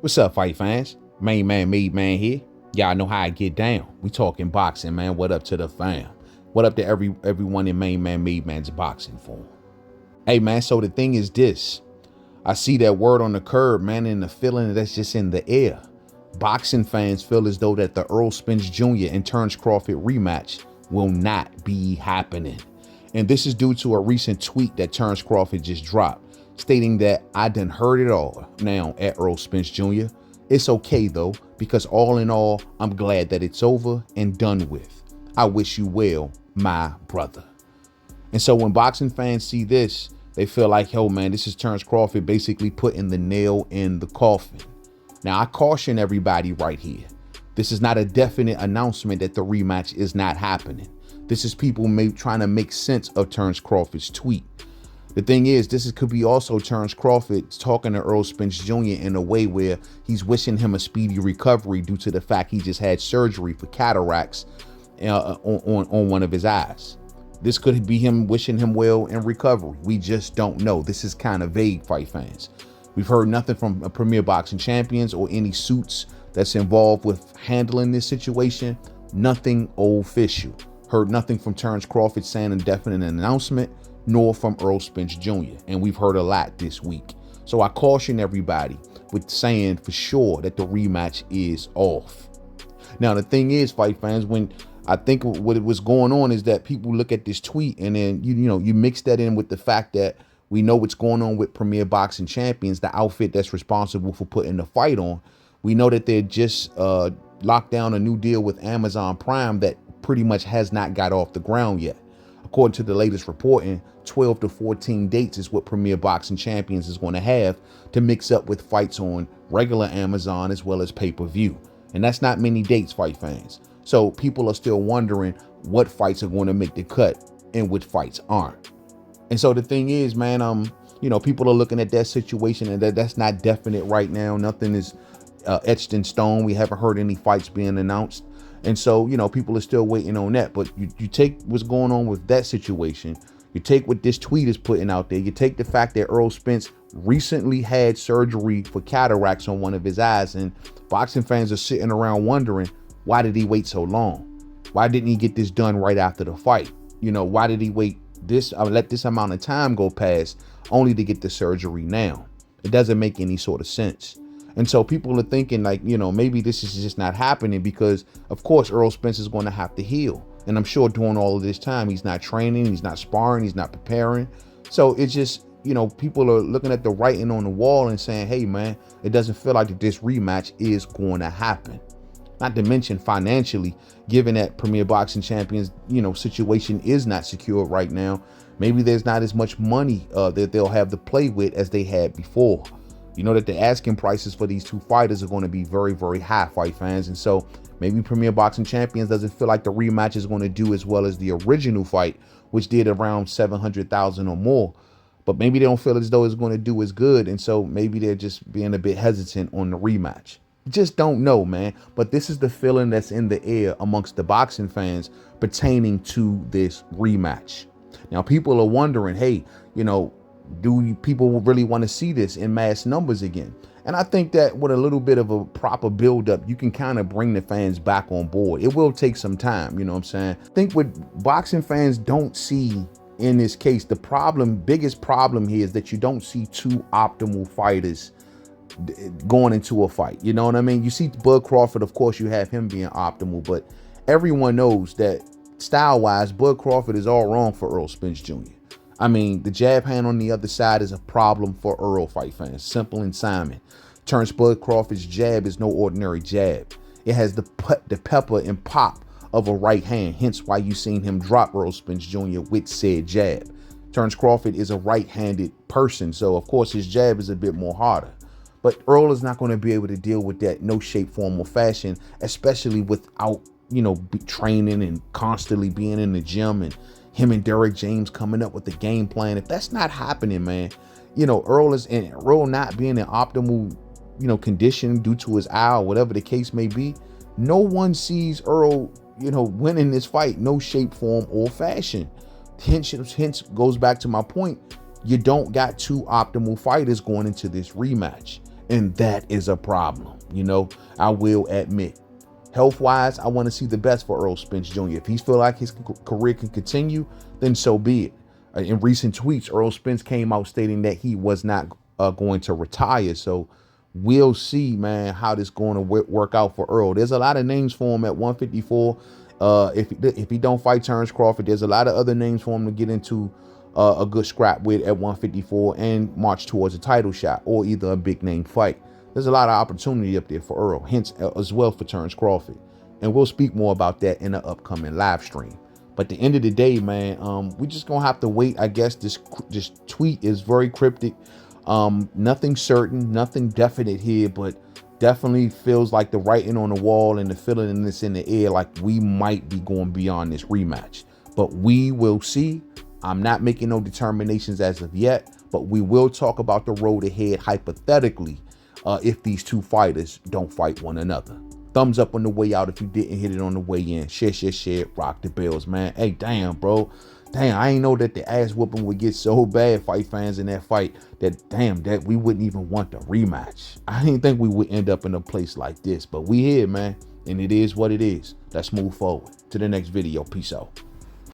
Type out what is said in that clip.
What's up, fight fans? Mainman Mademan here. Y'all know how I get down. We talking boxing, man. What up to the fam? What up to everyone in Mainman Mademan's boxing form? Hey, man, so the thing is this. I see that word on the curb, man, and the feeling that's just in the air. Boxing fans feel as though that the Errol Spence Jr. and Terence Crawford rematch will not be happening. And this is due to a recent tweet that Terence Crawford just dropped, stating that I done heard it all now at Errol Spence Jr. It's okay though, because all in all, I'm glad that it's over and done with. I wish you well, my brother. And so when boxing fans see this, they feel like, yo, man, this is Terence Crawford basically putting the nail in the coffin. Now, I caution everybody right here. This is not a definite announcement that the rematch is not happening. This is people trying to make sense of Terence Crawford's tweet. The thing is, could be also Terence Crawford talking to Errol Spence Jr. in a way where he's wishing him a speedy recovery due to the fact he just had surgery for cataracts on one of his eyes. This could be him wishing him well in recovery. We just don't know. This is kind of vague, fight fans. We've heard nothing from Premier Boxing Champions or any suits that's involved with handling this situation. Nothing official. Heard nothing from Terence Crawford saying a definite announcement, nor from Errol Spence Jr. And we've heard a lot this week. So I caution everybody with saying for sure that the rematch is off. Now, the thing is, fight fans, when I think what was going on is that people look at this tweet and then, you mix that in with the fact that we know what's going on with Premier Boxing Champions, the outfit that's responsible for putting the fight on. We know that they just locked down a new deal with Amazon Prime that pretty much has not got off the ground yet. According to the latest reporting, 12 to 14 dates is what Premier Boxing Champions is going to have to mix up with fights on regular Amazon as well as pay-per-view. And that's not many dates, fight fans. So people are still wondering what fights are going to make the cut and which fights aren't. And so the thing is, man, people are looking at that situation and that's not definite right now. Nothing is etched in stone. We haven't heard any fights being announced. And so, people are still waiting on that. But you take what's going on with that situation. You take what this tweet is putting out there. You take the fact that Errol Spence recently had surgery for cataracts on one of his eyes. And boxing fans are sitting around wondering, why did he wait so long? Why didn't he get this done right after the fight? Why did he wait let this amount of time go past only to get the surgery now? It doesn't make any sort of sense. And so people are thinking like, maybe this is just not happening because, of course, Errol Spence is going to have to heal. And I'm sure during all of this time, he's not training, he's not sparring, he's not preparing. So it's just, people are looking at the writing on the wall and saying, hey, man, it doesn't feel like this rematch is going to happen. Not to mention financially, given that Premier Boxing Champions, situation is not secure right now. Maybe there's not as much money that they'll have to play with as they had before. You know that the asking prices for these two fighters are going to be very, very high, fight fans. And so maybe Premier Boxing Champions doesn't feel like the rematch is going to do as well as the original fight, which did around 700,000 or more. But maybe they don't feel as though it's going to do as good. And so maybe they're just being a bit hesitant on the rematch. Just don't know, man. But this is the feeling that's in the air amongst the boxing fans pertaining to this rematch. Now, people are wondering, hey, do people really want to see this in mass numbers again? And I think that with a little bit of a proper buildup, you can kind of bring the fans back on board. It will take some time, you know what I'm saying? I think what boxing fans don't see in this case, biggest problem here is that you don't see two optimal fighters going into a fight. You know what I mean? You see Bud Crawford, of course, you have him being optimal, but everyone knows that style-wise, Bud Crawford is all wrong for Errol Spence Jr. I mean, the jab hand on the other side is a problem for Errol, fight fans. Simple and Simon. Terence Bud Crawford's jab is no ordinary jab. It has the pepper and pop of a right hand, hence why you seen him drop Errol Spence Jr. with said jab. Terence Crawford is a right-handed person, so of course his jab is a bit more harder. But Errol is not going to be able to deal with that no shape, form, or fashion, especially without, training and constantly being in the gym and him and Derek James coming up with the game plan. If that's not happening, man, Errol not being in optimal, condition due to his eye or whatever the case may be, no one sees Errol, winning this fight, no shape, form, or fashion. Hence goes back to my point. You don't got two optimal fighters going into this rematch. And that is a problem, you know, I will admit. Health-wise, I want to see the best for Errol Spence Jr. If he feel like his career can continue, then so be it. In recent tweets, Errol Spence came out stating that he was not going to retire. So we'll see, man, how this going to work out for Errol. There's a lot of names for him at 154. If he don't fight Terence Crawford, there's a lot of other names for him to get into a good scrap with at 154 and march towards a title shot or either a big name fight. There's a lot of opportunity up there for Errol, hence as well for Terence Crawford. And we'll speak more about that in the upcoming live stream. But at the end of the day, man, we just gonna have to wait. I guess this tweet is very cryptic. Nothing certain, nothing definite here, but definitely feels like the writing on the wall and the feeling that's in the air, like we might be going beyond this rematch. But we will see. I'm not making no determinations as of yet, but we will talk about the road ahead hypothetically if these two fighters don't fight one another. Thumbs up on the way out if you didn't hit it on the way in. Share, rock the bells, man. Hey, damn, bro. Damn, I ain't know that the ass whooping would get so bad, fight fans, in that fight, that damn, that we wouldn't even want the rematch. I didn't think we would end up in a place like this, but we here, man, and it is what it is. Let's move forward to the next video. Peace out.